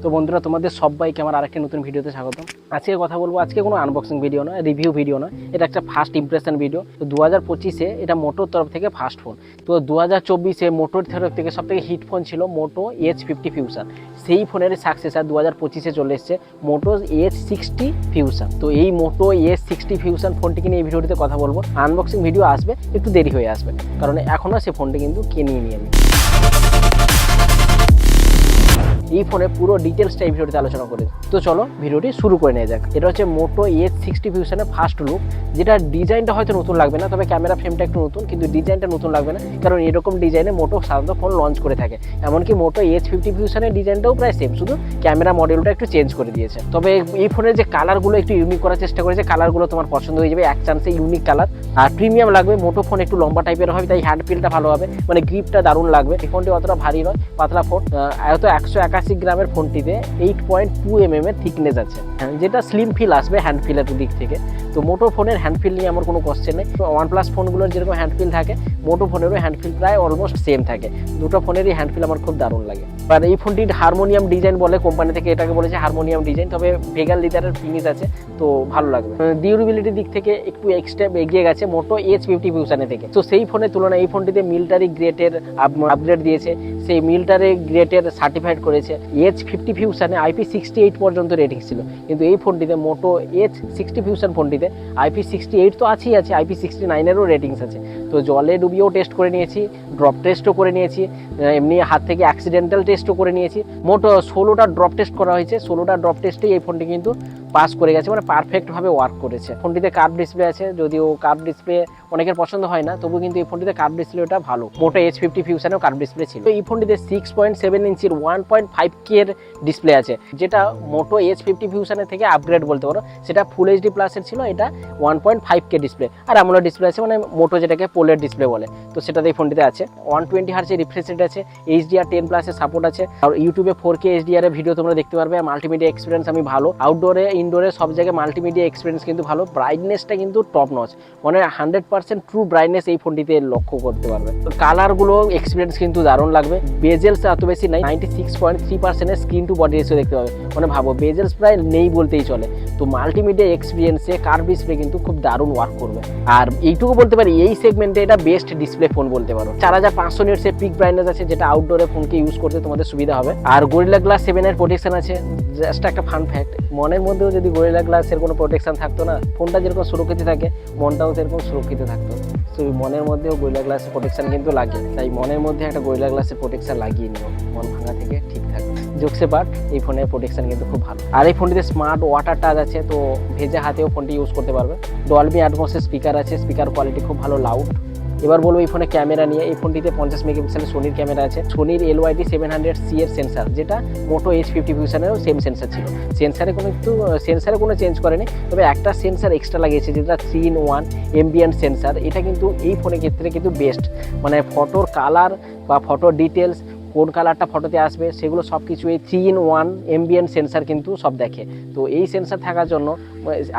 তো বন্ধুরা তোমাদের সবাইকে আমার আরেকটা নতুন ভিডিওতে স্বাগতম। আজকে কথা বলবো, আজকে কোনো আনবক্সিং ভিডিও নয়, রিভিউ ভিডিও নয়, এটা একটা ফার্স্ট ইমপ্রেশন ভিডিও। তো 2025-এ এটা মোটোর তরফ থেকে ফার্স্ট ফোন। তো 2024-এ মোটোর তরফ থেকে সব থেকে হিট ফোন ছিল মোটো H50 ফিউশন। সেই ফোনের সাকসেসার 2025-এ চলে এসছে মোটো H60 ফিউশন। তো এই মোটো H60 ফিউশন ফোনটিকে নিয়ে এই ভিডিওটিতে কথা বলবো। আনবক্সিং ভিডিও আসবে, একটু দেরি হয়ে আসবে, কারণ এখনও সে ফোনটি কিন্তু কিনিয়ে নিয়ে আমি এই ফোনের পুরো ডিটেলসটা এই ভিডিওতে আলোচনা করে। তো চলো ভিডিওটি শুরু করে নেওয়া যাক। এটা হচ্ছে মোটো H60 ফিউশনের ফার্স্ট লুক, যেটা ডিজাইনটা হয়তো নতুন লাগবে না, তবে ক্যামেরা ফ্রেমটা একটু নতুন, কিন্তু ডিজাইনটা নতুন লাগবে না, কারণ এরকম ডিজাইনে মোটো সাধারণত ফোন লঞ্চ করে থাকে। এমনকি মোটো H50 ফিউশনের ডিজাইনটাও প্রায় সেম, শুধু ক্যামেরা মডেলটা একটু চেঞ্জ করে দিয়েছে। তবে এই ফোনের যে কালারগুলো একটু ইউনিক করার চেষ্টা করেছে, কালারগুলো তোমার পছন্দ হয়ে যাবে এক চান্সে, ইউনিক কালার। আর প্রিমিয়াম লাগবে, মোটো ফোন একটু লম্বা টাইপের হবে, তাই হ্যান্ড ফিলটা ভালো হবে, মানে গ্রিপটা দারুণ লাগবে। এই ফোনটি অতটা ভারী নয়, পাতলা ফোন। হয়তো 181 গ্রামের ফোনটিতে 8.2 mm এর থিকনেস আছে, যেটা স্লিম ফিল আসবে হ্যান্ড ফিলের দিক থেকে। তো মোটো ফোনের হ্যান্ড ফিল নিয়ে আমার কোনো কোশ্চেন নেই। OnePlus ফোনগুলোর যেরকম হ্যান্ড ফিল থাকে, মোটো ফোনেরও হ্যান্ড ফিল প্রায় অলমোস্ট সেম থাকে। দুটো ফোনেরই হ্যান্ড ফিল আমার খুব দারুণ লাগে। আর এই ফোনটির হারমোনিয়াম ডিজাইন বলে, কোম্পানি থেকে এটাকে বলেছে হারমোনিয়াম ডিজাইন, তবে ভেগাল লিদারের ফিনিশ আছে, তো ভালো লাগবে। ডিউরেবিলিটির দিক থেকে একটু এক্সট্রা এগিয়ে গেছে মোটো H50 ফিউশনের থেকে। তো সেই ফোনের তুলনায় এই ফোনটিতে মিলিটারি গ্রেডের আপগ্রেড দিয়েছে, সেই মিলিটারি গ্রেডের সার্টিফাইড করেছে। H50 ফিউশনে IP68 পর্যন্ত রেটিং ছিল, কিন্তু এই ফোনটিতে মোটো H60 ফিউশন ফোনটিতে IP68 তো আছেই আছে, IP69-এরও রেটিংস আছে। তো জলে ডুবিয়েও টেস্ট করে নিয়েছি, ড্রপ টেস্টও করে নিয়েছি, এমনি হাত থেকে অ্যাক্সিডেন্টাল টেস্টও করে নিয়েছি। মোট 16টা ড্রপ টেস্ট করা হয়েছে, 16টা ড্রপ টেস্টেই এই ফোনটি কিন্তু পাস করে গেছে, মানে পারফেক্টভাবে ওয়ার্ক করেছে। ফোনটিতে কার্ভ ডিসপ্লে আছে, যদিও কার্ভ ডিসপ্লে অনেকের পছন্দ হয় না, তবু কিন্তু এই ফোনটিতে কার্ভ ডিসপ্লেটা ভালো। মোটো H50 ফিউশনেও কার্ভ ডিসপ্লে ছিল। এই ফোনটিতে 6.7 ইঞ্চির 1.5K এর ডিসপ্লে আছে, যেটা মোটো H50 ফিউশনের থেকে আপগ্রেড বলতে পারো। সেটা ফুল HD প্লাসের ছিল, এটা 1.5K ডিসপ্লে। আর AMOLED ডিসপ্লে আছে, মানে মোটো যেটাকে পোলের ডিসপ্লে বলে, তো সেটাতে এই ফোনটিতে আছে। 120 Hz এর রিফ্রেশ রেট আছে, HDR10+ এর সাপোর্ট আছে, আর ইউটিউবে 4K HDR এর ভিডিও তোমরা দেখতে পারবে। আর মাল্টিমিডিয়া এক্সপিরিয়েন্স আমি ভালো, আউটডোরে ইনডোরে সব জায়গায় মাল্টিমিডিয়া এক্সপিরিয়েন্স কিন্তু ভালো। ব্রাইটনেসটা কিন্তু টপ নচ, মানে 100% ট্রু ব্রাইটনেস এই ফোনটিতে লক্ষ্য করতে পারবে। কালারগুলো এক্সপিরিয়েন্স কিন্তু দারুণ লাগবে। বেজেলস এত বেশি নাই, 96.3% এর স্ক্রিন টু বডি রেশিও দেখতে পাবে, মানে ভাবো বেজেলস প্রায় নেই বলতেই চলে। তো মাল্টিমিডিয়া এক্সপিরিয়েন্সে কার্ভ ডিসপ্লে কিন্তু খুব দারুণ ওয়ার্ক করবে। আর এইটুকু বলতে পারি, এই সেগমেন্টে এটা বেস্ট ডিসপ্লে ফোন বলতে পারো। 4500 নিটসের পিক ব্রাইটনেস আছে, যেটা আউটডোরে ফোনকে ইউজ করতে তোমাদের সুবিধা হবে। আর গরিলা গ্লাস 7 এর প্রোটেকশন আছে। জাস্ট একটা ফান ফ্যাক্ট, মনের মধ্যেও যদি গরিলা গ্লাসের কোনো প্রোটেকশন থাকতো না, ফোনটা যেরকম সুরক্ষিত থাকে, মনটাও সেরকম সুরক্ষিত থাকতো। তো মনের মধ্যেও গরিলা গ্লাসের প্রোটেকশন কিন্তু লাগে, তাই মনের মধ্যে একটা গরিলা গ্লাসের প্রোটেকশন লাগিয়ে নিও, মন ভাঙা থেকে ঠিক থাকবে। জোকসে পার্ট, এই ফোনের প্রোটেকশন কিন্তু খুব ভালো। আর এই ফোনটিতে স্মার্ট ওয়াটার টাচ আছে, তো ভেজা হাতেও ফোনটি ইউজ করতে পারবে। ডলবি অ্যাটমসের স্পিকার আছে, স্পিকার কোয়ালিটি খুব ভালো, লাউড। এবার বলবো এই ফোনে ক্যামেরা নিয়ে। এই ফোনটিতে 50 মেগাপিক্সেলের সোনির ক্যামেরা আছে, সোনির LYT 700C এর সেন্সার, যেটা মোটো H50 ফিউশনেরও সেম সেন্সার ছিল। সেন্সারে কোনো চেঞ্জ করেনি, তবে একটা সেন্সার এক্সট্রা লাগিয়েছে, যেটা 3-in-1 এমবিয়েন্ট সেন্সার। এটা কিন্তু এই ফোনের ক্ষেত্রে কিন্তু বেস্ট, মানে ফটোর কালার বা ফটো ডিটেলস, কোন কালারটা ফটোতে আসবে, সেগুলো সব কিছু এই 3-in-1 এমবিয়েন্ট সেন্সার কিন্তু সব দেখে। তো এই সেন্সার থাকার জন্য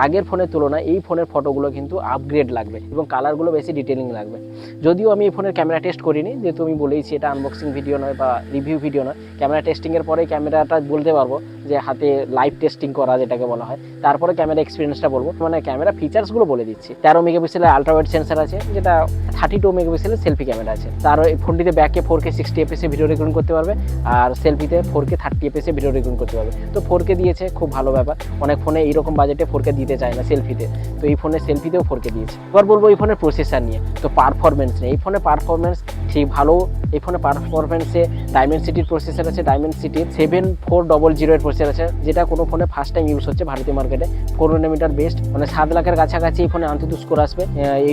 আগের ফোনের তুলনায় এই ফোনের ফটোগুলো কিন্তু আপগ্রেড লাগবে এবং কালারগুলো বেশি ডিটেলিং লাগবে। যদিও আমি এই ফোনের ক্যামেরা টেস্ট করিনি, যেহেতু আমি বলেইছি এটা আনবক্সিং ভিডিও নয় বা রিভিউ ভিডিও নয়। ক্যামেরা টেস্টিংয়ের পরে ক্যামেরাটা বলতে পারবো, যে হাতে লাইভ টেস্টিং করা যেটাকে বলা হয়, তারপরে ক্যামেরা এক্সপিরিয়েন্সটা বলবো। মানে ক্যামেরা ফিচার্সগুলো বলে দিচ্ছি। 13 মেগাপিক্সেলের আলট্রা ওয়াইড সেন্সার আছে, যেটা 32 মেগাপিক্সেলের সেলফি ক্যামেরা আছে। তার এই ফোনটিতে ব্যাকে 4K 60 fps ভিডিও রেকর্ডিং করতে পারবে, আর সেলফিতে 4K 30 fps ভিডিও রেকর্ডিং করতে পারবে। তো 4K দিয়েছে, খুব ভালো ব্যাপার। অনেক ফোনে এইরকম বাজেটে 4K দিতে চায় না সেলফিতে, তো এই ফোনের সেলফিতেও 4K দিয়েছে। এবার বলবো এই ফোনের প্রসেসর নিয়ে। তো পারফরমেন্স নিয়ে, এই ফোনের পারফরমেন্স ঠিক ভালো। এই ফোনের পারফরমেন্সে ডাইমেনসিটির প্রসেসর আছে, ডাইমেনসিটির 7400 এর প্রসেসর আছে, যেটা কোনো ফোনে ফার্স্ট টাইম ইউজ হচ্ছে ভারতীয় মার্কেটে। 4 nm বেস্ট, মানে 7 লাখের কাছাকাছি এই ফোনে আন্তঃ স্কোর আসবে।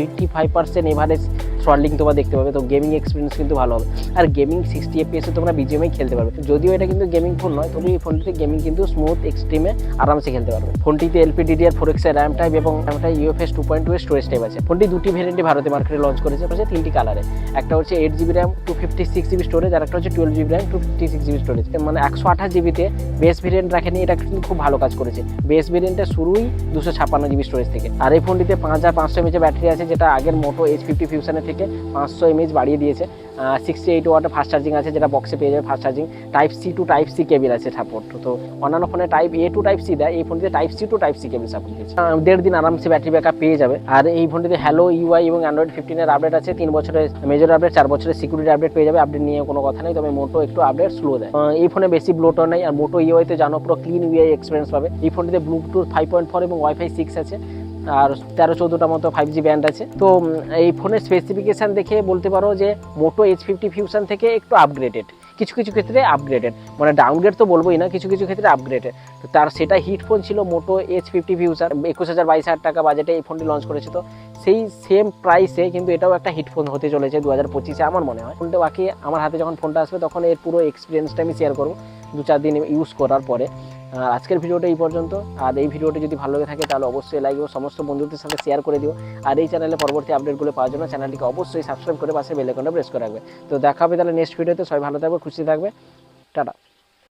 85% এভারেজ থ্রটলিং তোমরা দেখতে পাবে। তো গেমিং এক্সপিরিয়েন্স কিন্তু ভালো হবে। আর গেমিং 60 fps তোমরা BGMI খেলতে পারবে। যদিও এটা কিন্তু গেমিং ফোন নয়, তবে এই ফোনটিতে গেমিং কিন্তু স্মুথ এক্সট্রিমে আরামসে খেলতে পারবে। ফোনটিতে LPDDR4X এর র্যাম টাইপ এবং UFS 2.2 এর স্টোরেজ টাইপ আছে। ফোনটি দুটি ভেরিয়েন্টে ভারতীয় মার্কেটে লঞ্চ করেছে, 3টি কালারে। একটা হচ্ছে 8GB র্যাম 256GB স্টোরেজ, আর একটা হচ্ছে 12GB র্যাম 256GB স্টোরেজ। মানে 128GBতে বেস ভেরিয়েন্ট রাখেনি, এটা কিন্তু খুব ভালো কাজ করেছে। বেস ভেরিয়েন্টের শুরুই 256GB স্টোরেজ থেকে। আর এই ফোনটিতে 5500 mAh ব্যাটারি আছে, যেটা আগের মোটো H50 ফিউশনের থেকে 500 mAh বাড়িয়ে দিয়েছে। 68 ওয়াটের ফাস্ট চার্জিং আছে, যেটা বক্সে পেয়ে যাবে fast charging. Type C to type C cable আছে সাপোর্ট। তো অন্যান্য ফোনে type A to type C দেয়, এই ফোনটিতে type C to type C cable support দিয়েছে। 1.5 দিন আরামসে ব্যাটারি ব্যাকআপ পেয়ে যাবে। আর এই ফোনটিতে হ্যালো ইউআই এবং অ্যান্ড্রয়েড 15 আপডেট আছে, 3 বছরের মেজর আপডেট, 4 বছরের সিকিউরিটি আপডেট পেয়ে যাবে। আপডেট নিয়ে কোনো কথা নেই, তবে মোটো একটু আপডেট স্লো দেয়। এই ফোনে বেশি ব্লোটর নেই। আর মোটো ইউআই তে জানো পুরো ক্লিন ইউআই এক্সপিরিয়েন্স পাবে। এই ফোনটিতে ব্লুটুথ 5.4 এবং ওয়াইফাই 6 আছে, আর 13-14টা মতো 5G ব্যান্ড আছে। তো এই ফোনের স্পেসিফিকেশান দেখে বলতে পারো যে মোটো H50 ফিউশন থেকে একটু আপগ্রেডেড, কিছু কিছু ক্ষেত্রে আপগ্রেডেড, মানে ডাউনগ্রেড তো বলবোই না, কিছু কিছু ক্ষেত্রে আপগ্রেডেড। তো তার সেটা হিট ফোন ছিল মোটো H50 ফিউশন, 21,000-22,000 টাকা বাজেটে এই ফোনটি লঞ্চ করেছে। তো সেই সেম প্রাইসে কিন্তু এটাও একটা হিট ফোন হতে চলেছে 2025-এ আমার মনে হয়। ফোনটা বাকি আমার হাতে যখন ফোনটা আসবে তখন এর পুরো এক্সপিরিয়েন্সটা আমি শেয়ার করবো 2-4 দিন ইউজ করার পরে। আজকের ভিডিওটা এই পর্যন্ত। আর এই ভিডিওটি যদি ভালো লাগে থাকে তাহলে অবশ্যই লাইক ও সমস্ত বন্ধুদের সাথে শেয়ার করে দিও। আর এই চ্যানেলে পরবর্তী আপডেটগুলো পাওয়ার জন্য চ্যানেলটিকে অবশ্যই সাবস্ক্রাইব করে পাশে বেল আইকনটা প্রেস করে রাখবে। তো দেখা হবে তাহলে নেক্সট ভিডিওতে। সবাই ভালো থাকবে, খুশি থাকবে, টাটা।